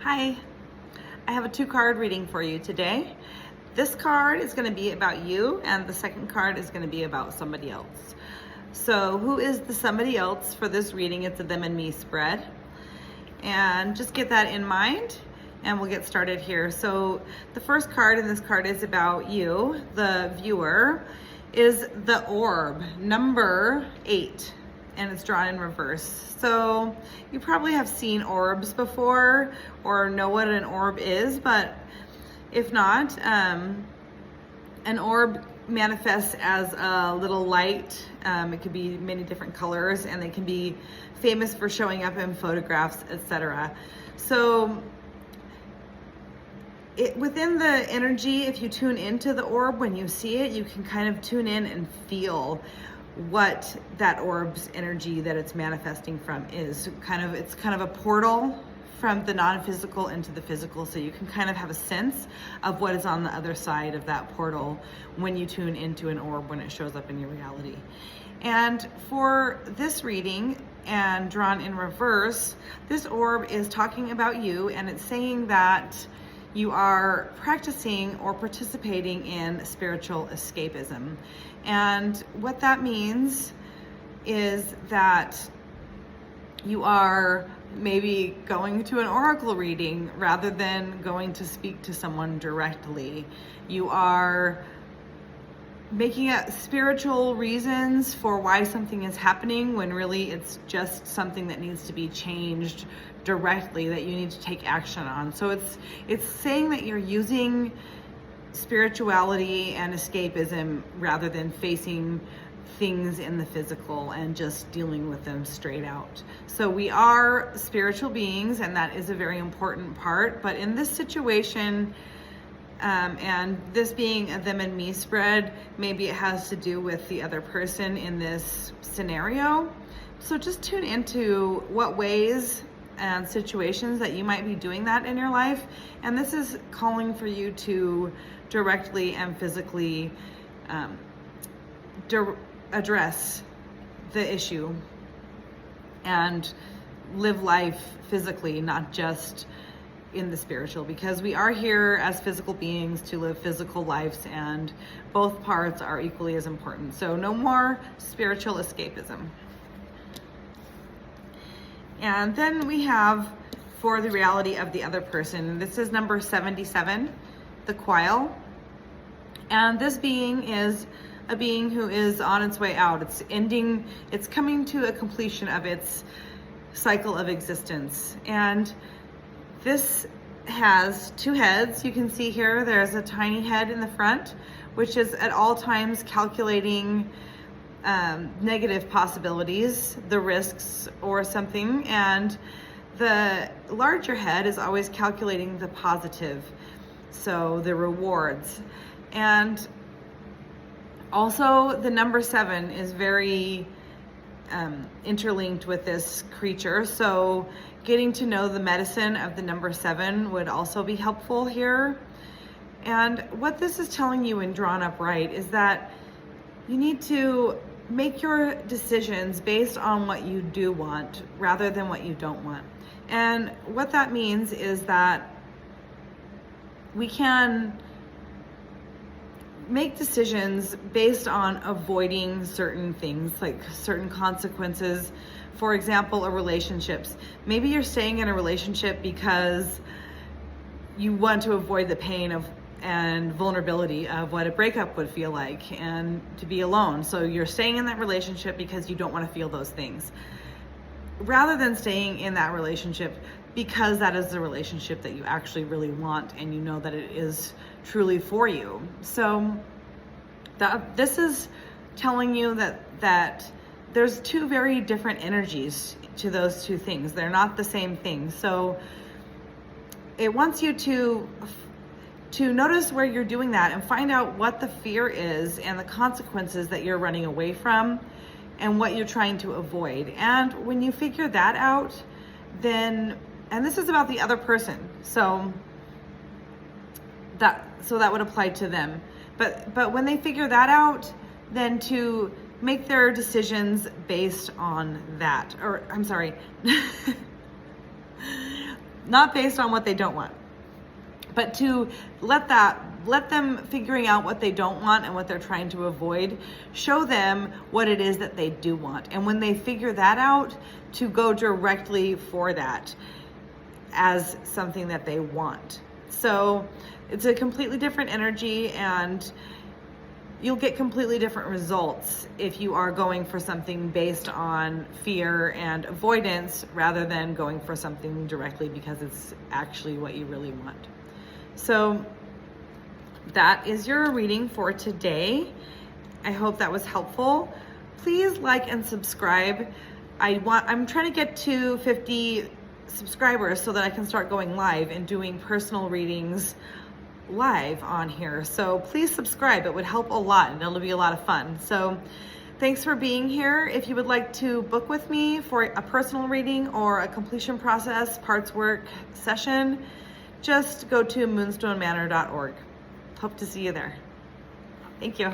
Hi, I have a 2-card reading for you today. This card is going to be about you, and the second card is going to be about somebody else. So who is the somebody else for this reading? It's a them and me spread. And just get that in mind, and we'll get started here. So the first card in this card is about you, the viewer, is the orb, number 8. And it's drawn in reverse. So you probably have seen orbs before or know what an orb is, but if not, an orb manifests as a little light. It could be many different colors, and they can be famous for showing up in photographs, etc. So within the energy, if you tune into the orb, when you see it, you can kind of tune in and feel what that orb's energy that it's manifesting from is. It's kind of a portal from the non-physical into the physical, so you can kind of have a sense of what is on the other side of that portal when you tune into an orb, when it shows up in your reality. And for this reading, and drawn in reverse, this orb is talking about you, and it's saying that you are practicing or participating in spiritual escapism. And what that means is that you are maybe going to an oracle reading rather than going to speak to someone directly. You are making up spiritual reasons for why something is happening, when really it's just something that needs to be changed directly, that you need to take action on. So it's saying that you're using spirituality and escapism rather than facing things in the physical and just dealing with them straight out. So we are spiritual beings, and that is a very important part. But in this situation, and this being a them and me spread, maybe it has to do with the other person in this scenario. So just tune into what ways and situations that you might be doing that in your life. And this is calling for you to directly and physically address the issue and live life physically, not just in the spiritual, because we are here as physical beings to live physical lives, and both parts are equally as important. So no more spiritual escapism. And then we have, for the reality of the other person, this is number 77, the Quail. And this being is a being who is on its way out. It's coming to a completion of its cycle of existence. And this has 2 heads. You can see here there's a tiny head in the front, which is at all times calculating negative possibilities, the risks or something, and the larger head is always calculating the positive, so the rewards. And also the number 7 is very interlinked with this creature, so getting to know the medicine of the number 7 would also be helpful here. And what this is telling you in Drawn Upright is that you need to make your decisions based on what you do want rather than what you don't want. And what that means is that we can make decisions based on avoiding certain things, like certain consequences. For example, relationships. Maybe you're staying in a relationship because you want to avoid the pain of and vulnerability of what a breakup would feel like, and to be alone. So you're staying in that relationship because you don't want to feel those things, rather than staying in that relationship because that is the relationship that you actually really want, and you know that it is truly for you. So this is telling you that there's 2 very different energies to those 2 things. They're not the same thing. So it wants you to notice where you're doing that and find out what the fear is and the consequences that you're running away from and what you're trying to avoid. And when you figure that out, then, and this is about the other person, so that would apply to them. But when they figure that out, then to make their decisions based on that, or I'm sorry, not based on what they don't want, but to let them figuring out what they don't want and what they're trying to avoid, show them what it is that they do want. And when they figure that out, to go directly for that as something that they want. So it's a completely different energy, and you'll get completely different results if you are going for something based on fear and avoidance rather than going for something directly because it's actually what you really want. So that is your reading for today. I hope that was helpful. Please like and subscribe. I'm trying to get to 50 subscribers so that I can start going live and doing personal readings live on here. So please subscribe. It would help a lot, and it'll be a lot of fun. So thanks for being here. If you would like to book with me for a personal reading or a completion process parts work session, just go to moonstonemanor.org. Hope to see you there. Thank you.